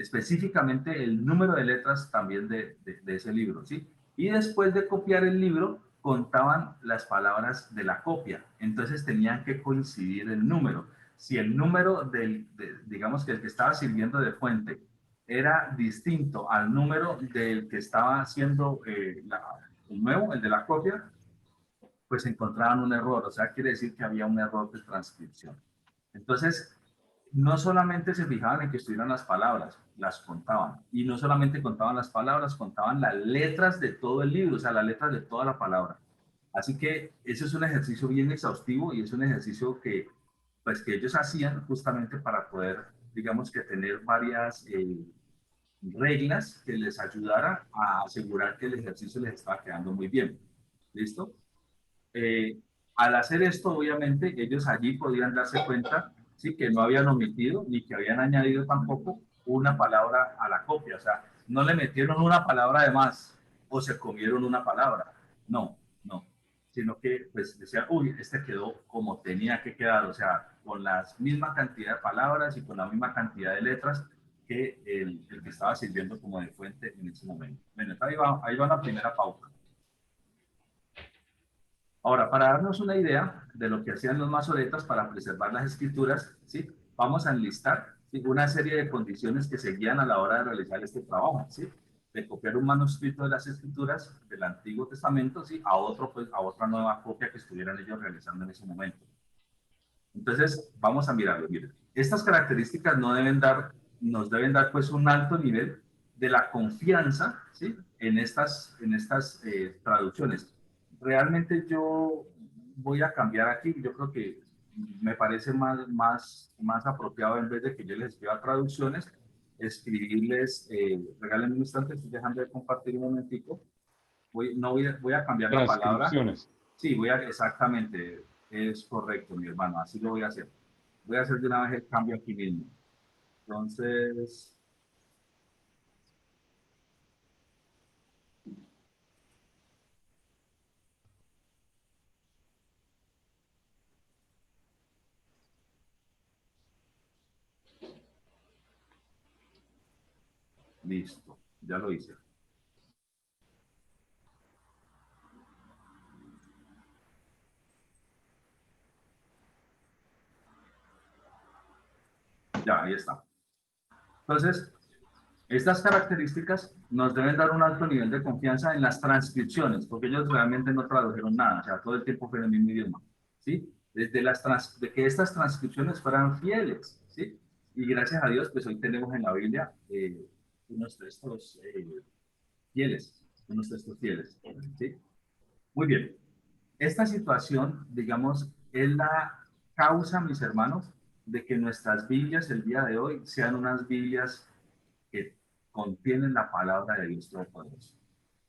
específicamente el número de letras también de ese libro, ¿sí? Y después de copiar el libro, contaban las palabras de la copia. Entonces tenían que coincidir el número. Si el número digamos que el que estaba sirviendo de fuente era distinto al número del que estaba haciendo el nuevo, el de la copia, pues encontraban un error. O sea, quiere decir que había un error de transcripción. Entonces, no solamente se fijaban en que estuvieran las palabras, las contaban. Y no solamente contaban las palabras, contaban las letras de todo el libro, o sea, las letras de toda la palabra. Así que ese es un ejercicio bien exhaustivo y es un ejercicio que, pues, que ellos hacían justamente para poder, digamos que tener varias reglas que les ayudara a asegurar que el ejercicio les estaba quedando muy bien. ¿Listo? Al hacer esto, obviamente, ellos allí podían darse cuenta, sí, que no habían omitido ni que habían añadido tampoco una palabra a la copia. O sea, no le metieron una palabra de más o se comieron una palabra. No, no. Sino que, pues, decían, uy, este quedó como tenía que quedar. O sea, con la misma cantidad de palabras y con la misma cantidad de letras que el que estaba sirviendo como de fuente en ese momento. Bueno, ahí va la primera pauta. Ahora, para darnos una idea de lo que hacían los masoretas para preservar las escrituras, ¿sí? Vamos a enlistar, ¿sí?, una serie de condiciones que seguían a la hora de realizar este trabajo, ¿sí? De copiar un manuscrito de las escrituras del Antiguo Testamento, ¿sí?, a otro, pues, a otra nueva copia que estuvieran ellos realizando en ese momento. Entonces, vamos a mirarlo. Miren, estas características nos deben dar pues un alto nivel de la confianza, ¿sí?, en estas traducciones. Realmente yo voy a cambiar aquí, yo creo que me parece más apropiado, en vez de que yo les escriba traducciones, escribirles, regálenme un instante, estoy dejando de compartir un momentico, voy a cambiar la palabra. Sí, exactamente, es correcto, mi hermano, así lo voy a hacer. Voy a hacer de una vez el cambio aquí mismo. Entonces, listo, ya lo hice. Ya, ahí está. Entonces, estas características nos deben dar un alto nivel de confianza en las transcripciones, porque ellos realmente no tradujeron nada, o sea, todo el tiempo fue en el mismo idioma, ¿sí? De que estas transcripciones fueran fieles, ¿sí? Y gracias a Dios, pues hoy tenemos en la Biblia unos textos fieles, ¿sí? Muy bien. Esta situación, digamos, es la causa, mis hermanos, de que nuestras Biblias el día de hoy sean unas Biblias que contienen la palabra de Dios Todopoderoso,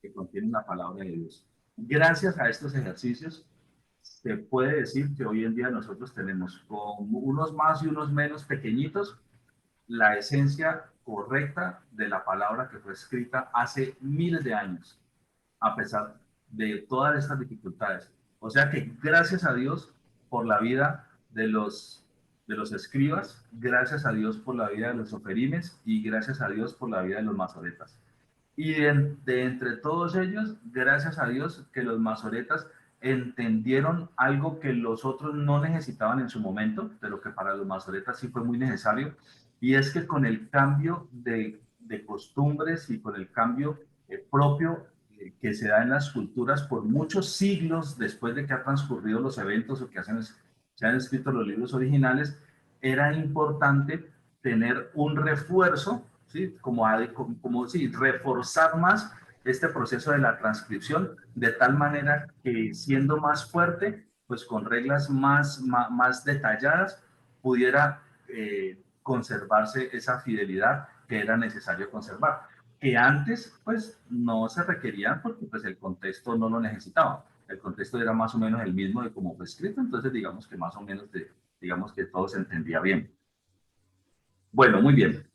que contienen la palabra de Dios. Gracias a estos ejercicios, se puede decir que hoy en día nosotros tenemos, con unos más y unos menos pequeñitos, la esencia correcta de la palabra que fue escrita hace miles de años, a pesar de todas estas dificultades. O sea que gracias a Dios por la vida de los escribas, gracias a Dios por la vida de los oferimes y gracias a Dios por la vida de los masoretas. Y de entre todos ellos, gracias a Dios que los masoretas entendieron algo que los otros no necesitaban en su momento, de lo que para los masoretas sí fue muy necesario, y es que con el cambio de costumbres y con el cambio propio que se da en las culturas por muchos siglos después de que han transcurrido los eventos o que se han escrito los libros originales, era importante tener un refuerzo, ¿sí? Como sí, reforzar más este proceso de la transcripción, de tal manera que siendo más fuerte, pues con reglas más detalladas, pudiera conservarse esa fidelidad que era necesario conservar, que antes pues no se requerían porque pues el contexto no lo necesitaba. El contexto era más o menos el mismo de cómo fue escrito, entonces digamos que más o menos digamos que todo se entendía bien. Bueno, muy bien.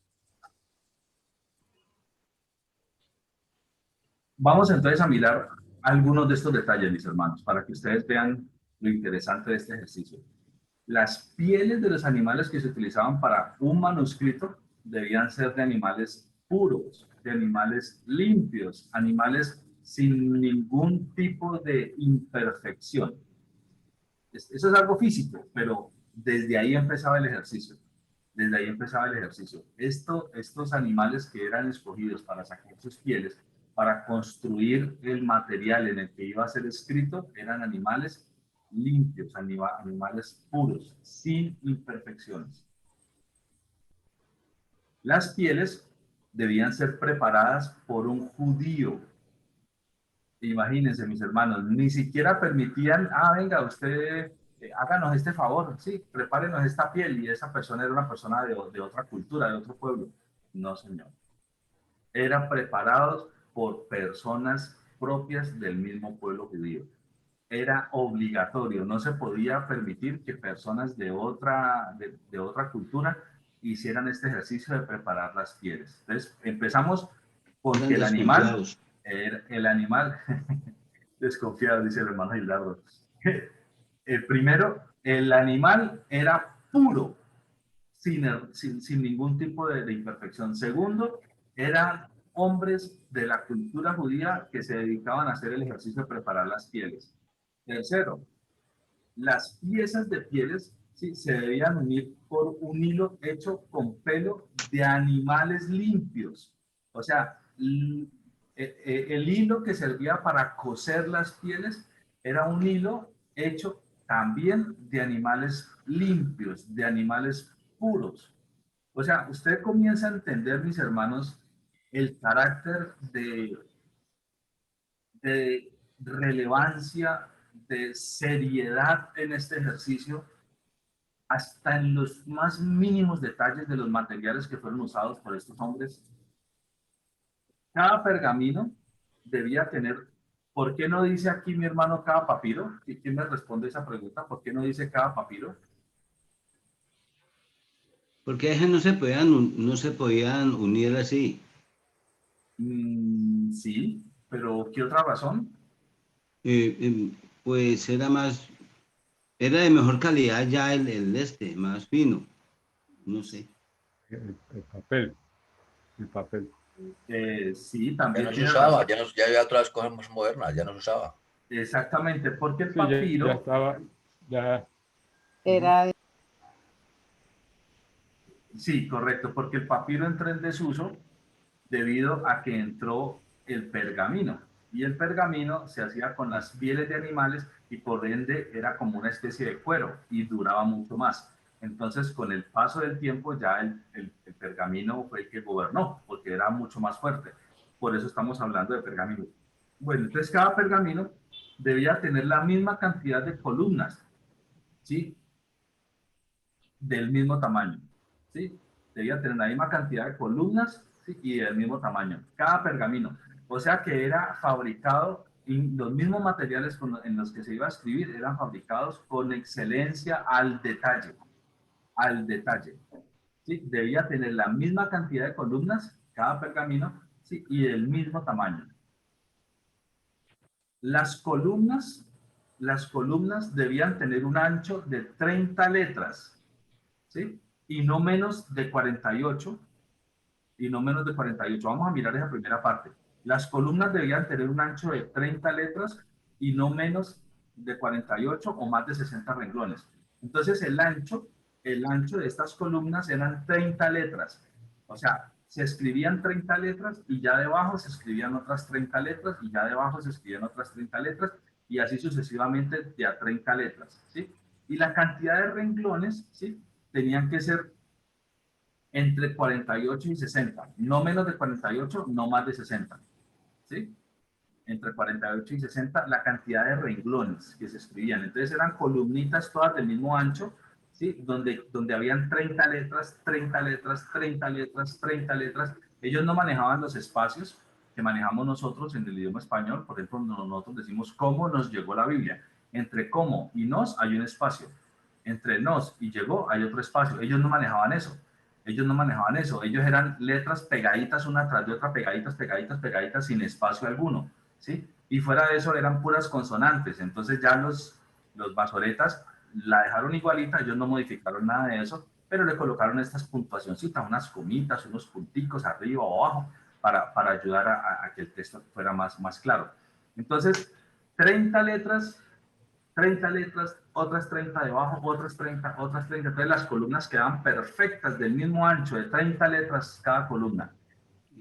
Vamos entonces a mirar algunos de estos detalles, mis hermanos, para que ustedes vean lo interesante de este ejercicio. Las pieles de los animales que se utilizaban para un manuscrito debían ser de animales puros, de animales limpios, animales sin ningún tipo de imperfección. Eso es algo físico, pero desde ahí empezaba el ejercicio. Desde ahí empezaba el ejercicio. Estos animales que eran escogidos para sacar sus pieles, para construir el material en el que iba a ser escrito, eran animales limpios, animales puros, sin imperfecciones. Las pieles debían ser preparadas por un judío. Imagínense, mis hermanos, ni siquiera permitían, venga, usted háganos este favor, sí, prepárenos esta piel, y esa persona era una persona de otra cultura, de otro pueblo. No, señor. Eran preparados por personas propias del mismo pueblo judío. Era obligatorio, no se podía permitir que personas de otra cultura hicieran este ejercicio de preparar las pieles. Entonces, empezamos porque el animal, desconfiado, dice el hermano Gildardo. Primero, el animal era puro, sin ningún tipo de imperfección. Segundo, eran hombres de la cultura judía que se dedicaban a hacer el ejercicio de preparar las pieles. Tercero, las piezas de pieles, sí, se debían unir por un hilo hecho con pelo de animales limpios. O sea, el hilo que servía para coser las pieles era un hilo hecho también de animales limpios, de animales puros. O sea, usted comienza a entender, mis hermanos, el carácter de relevancia, de seriedad en este ejercicio, hasta en los más mínimos detalles de los materiales que fueron usados por estos hombres. Cada pergamino debía tener, ¿por qué no dice aquí mi hermano cada papiro? ¿Y quién me responde esa pregunta? ¿Por qué no dice cada papiro? Porque ellos no se podían unir así. Sí, pero ¿qué otra razón? Pues era de mejor calidad ya más fino, no sé. El papel. Sí, también. Ya no se usaba, ya había otras cosas más modernas, ya no se usaba. Exactamente, porque el Sí, papiro... ya estaba, ya... Era... Sí, correcto, porque el papiro entró en desuso debido a que entró el pergamino. Y el pergamino se hacía con las pieles de animales y por ende era como una especie de cuero y duraba mucho más. Entonces, con el paso del tiempo, ya el pergamino fue el que gobernó, porque era mucho más fuerte. Por eso estamos hablando de pergamino. Bueno, entonces cada pergamino debía tener la misma cantidad de columnas, ¿sí? Del mismo tamaño, ¿sí? Debía tener la misma cantidad de columnas, ¿sí? Y del mismo tamaño, cada pergamino. O sea que era fabricado, y los mismos materiales en los que se iba a escribir eran fabricados con excelencia al detalle, ¿sí? Debía tener la misma cantidad de columnas, cada pergamino, ¿sí? Y del mismo tamaño. Las columnas debían tener un ancho de 30 letras, ¿sí? Y no menos de 48, Vamos a mirar esa primera parte. Las columnas debían tener un ancho de 30 letras y no menos de 48 o más de 60 renglones. Entonces el ancho de estas columnas eran 30 letras. O sea, se escribían 30 letras y ya debajo se escribían otras 30 letras y ya debajo se escribían otras 30 letras y así sucesivamente de a 30 letras, ¿sí? Y la cantidad de renglones, ¿sí? Tenían que ser entre 48 y 60, no menos de 48, no más de 60, ¿sí? Entre 48 y 60, la cantidad de renglones que se escribían. Entonces eran columnitas todas del mismo ancho, ¿sí? Donde habían 30 letras, 30 letras, 30 letras, 30 letras. Ellos no manejaban los espacios que manejamos nosotros en el idioma español. Por ejemplo, nosotros decimos cómo nos llegó la Biblia. Entre cómo y nos hay un espacio. Entre nos y llegó hay otro espacio. Ellos no manejaban eso. Ellos eran letras pegaditas una tras de otra, pegaditas, sin espacio alguno, ¿sí? Y fuera de eso eran puras consonantes. Entonces ya los masoretas la dejaron igualita, ellos no modificaron nada de eso, pero le colocaron estas puntuacioncitas, unas comitas, unos punticos arriba o abajo, para ayudar a que el texto fuera más claro. Entonces, 30 letras, otras 30 debajo, otras 30. Entonces las columnas quedaban perfectas, del mismo ancho, de 30 letras cada columna.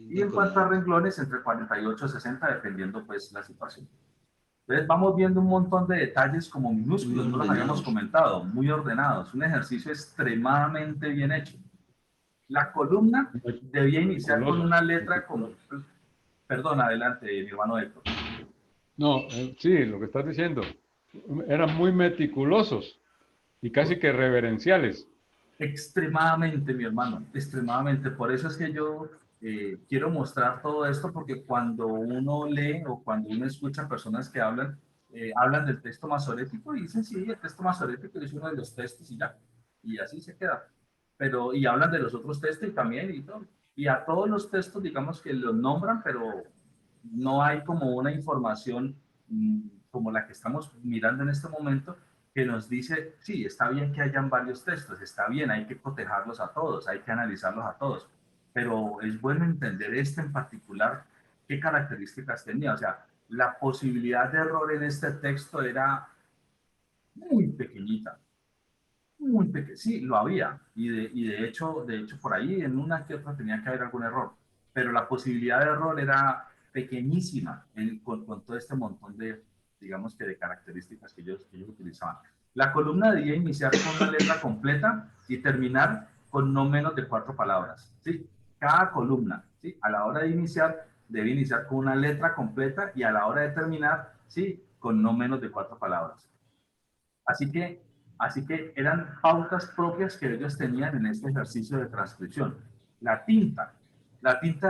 Y en cuanto a renglones, entre 48 y 60, dependiendo pues la situación. Entonces vamos viendo un montón de detalles como minúsculos, no los habíamos comentado, muy ordenados, un ejercicio extremadamente bien hecho. La columna debía iniciar con una letra como... Perdón, adelante, mi hermano Héctor. No, sí, lo que estás diciendo. Eran muy meticulosos y casi que reverenciales. Extremadamente, mi hermano, extremadamente. Por eso es que yo quiero mostrar todo esto, porque cuando uno lee o cuando uno escucha personas que hablan del texto masorético y dicen, sí, el texto masorético es uno de los textos y ya, y así se queda. Pero, y hablan de los otros textos y también, y todo. Y a todos los textos, digamos que los nombran, pero no hay como una información como la que estamos mirando en este momento, que nos dice, sí, está bien que hayan varios textos, está bien, hay que cotejarlos a todos, hay que analizarlos a todos, pero es bueno entender este en particular, qué características tenía. O sea, la posibilidad de error en este texto era muy pequeñita, muy pequeña. Sí, lo había, y de hecho, por ahí en una que otra tenía que haber algún error, pero la posibilidad de error era pequeñísima con todo este montón de, digamos que de características que ellos utilizaban. La columna debía iniciar con una letra completa y terminar con no menos de 4 palabras, ¿sí? Cada columna, ¿sí? A la hora de iniciar, debe iniciar con una letra completa y a la hora de terminar, ¿sí? Con no menos de 4 palabras. Así que eran pautas propias que ellos tenían en este ejercicio de transcripción. La tinta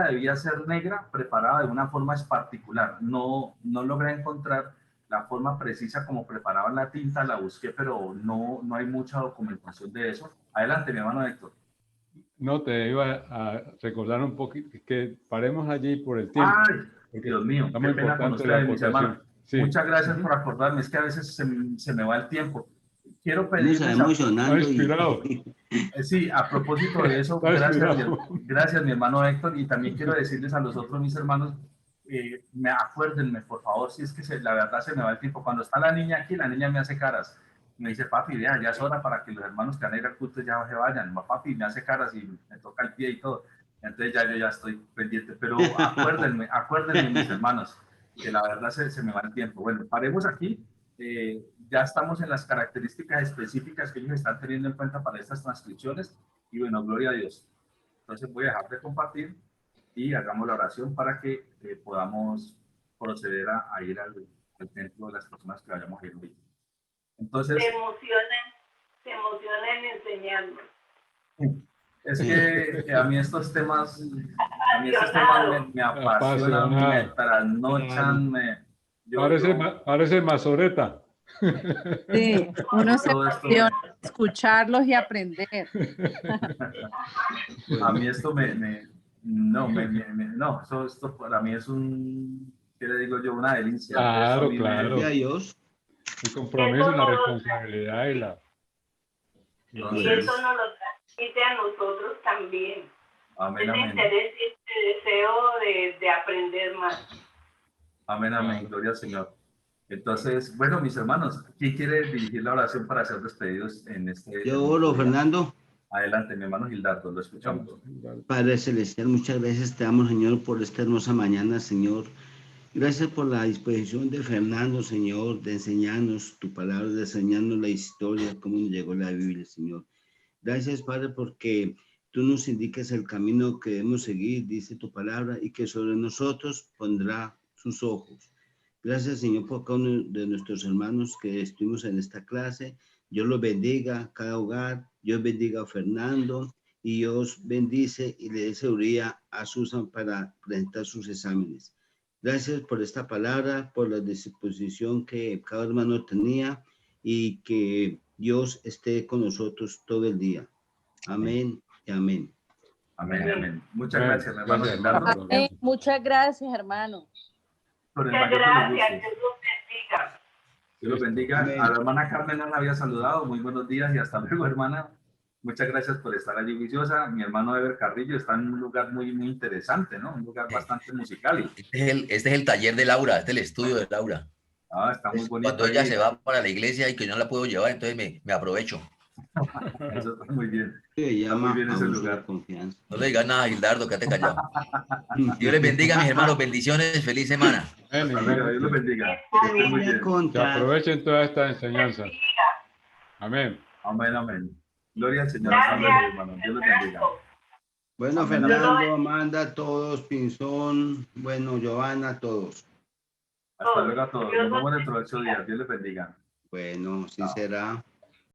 debía ser negra, preparada de una forma particular. No logré encontrar la forma precisa como preparaban la tinta, la busqué, pero no hay mucha documentación de eso. Adelante, mi hermano Héctor. No, te iba a recordar un poquito que paremos allí por el tiempo. Ay, Dios mío, qué pena con ustedes, mis hermanos. Sí. Muchas gracias por acordarme, es que a veces se me va el tiempo. Quiero pedirles... Está emocionando. Sí, a propósito de eso, gracias mi hermano Héctor, y también quiero decirles a los otros mis hermanos, acuérdenme, por favor, si es que la verdad se me va el tiempo. Cuando está la niña aquí, la niña me hace caras. Me dice, papi, ya es hora para que los hermanos que han ido al culto ya se vayan. Papi, me hace caras y me toca el pie y todo. Entonces yo ya estoy pendiente, pero acuérdenme mis hermanos, que la verdad se me va el tiempo. Bueno, paremos aquí. Ya estamos en las características específicas que ellos están teniendo en cuenta para estas transcripciones y bueno, gloria a Dios. Entonces voy a dejar de compartir y hagamos la oración para que podamos proceder a ir al templo de las personas que vayamos a ir hoy. Entonces, se emocionan enseñarnos. Es que a mí estos temas me apasionan, me trasnochan, parece mazoreta. Sí, uno se emociona escucharlos y aprender. A mí esto esto para mí es ¿qué le digo yo? Una delicia. Claro, claro. Dios. El compromiso, la responsabilidad y la... Y eso nos lo transmite a nosotros también. Amén, ese interés y este deseo de aprender más. Amén, amén. Gloria al Señor. Entonces, bueno, mis hermanos, ¿quién quiere dirigir la oración para ser despedidos en este? Yo oro, Fernando. Adelante, mi hermano Gildardo, lo escuchamos. Padre Celestial, muchas gracias te damos, Señor, por esta hermosa mañana, Señor. Gracias por la disposición de Fernando, Señor, de enseñarnos tu palabra, de enseñarnos la historia, cómo nos llegó la Biblia, Señor. Gracias, Padre, porque tú nos indicas el camino que debemos seguir, dice tu palabra, y que sobre nosotros pondrá sus ojos. Gracias, Señor, por cada uno de nuestros hermanos que estuvimos en esta clase. Dios los bendiga, cada hogar. Dios bendiga a Fernando y Dios bendice y le dé seguridad a Susan para presentar sus exámenes. Gracias por esta palabra, por la disposición que cada hermano tenía y que Dios esté con nosotros todo el día. Amén y amén. Amén, amén. Muchas gracias, hermano Gildardo. Amén. Muchas gracias, hermano. Muchas gracias, Dios los bendiga. Dios los bendiga. A la hermana Carmen no la había saludado. Muy buenos días y hasta luego, hermana. Muchas gracias por estar allí, juiciosa. Mi hermano Ever Carrillo está en un lugar muy, muy interesante, ¿no? Un lugar bastante musical. Este es el taller de Laura, este es el estudio de Laura. Ah, está muy bonito. Cuando ella ahí. se va para la iglesia y que yo no la puedo llevar, entonces me aprovecho. Eso está muy bien. Se llama muy bien ese abuso lugar. de confianza. No le digas nada a Gildardo, quédate callado. Dios les bendiga, mis hermanos. Bendiciones. Feliz semana. Hasta luego, Dios los bendiga. Está bien. Muy bien. Que Contra. aprovechen toda esta enseñanza. Amén. Amén, amén. Gloria al Señor. Gracias. Hasta luego, hermano. Dios los bendiga. Bueno, Amén. Fernando, Amanda, todos, Pinzón, bueno, Giovanna, todos. Hasta luego a todos. Nos vemos dentro de 8 días. Dios les bendiga. Bueno, sí será.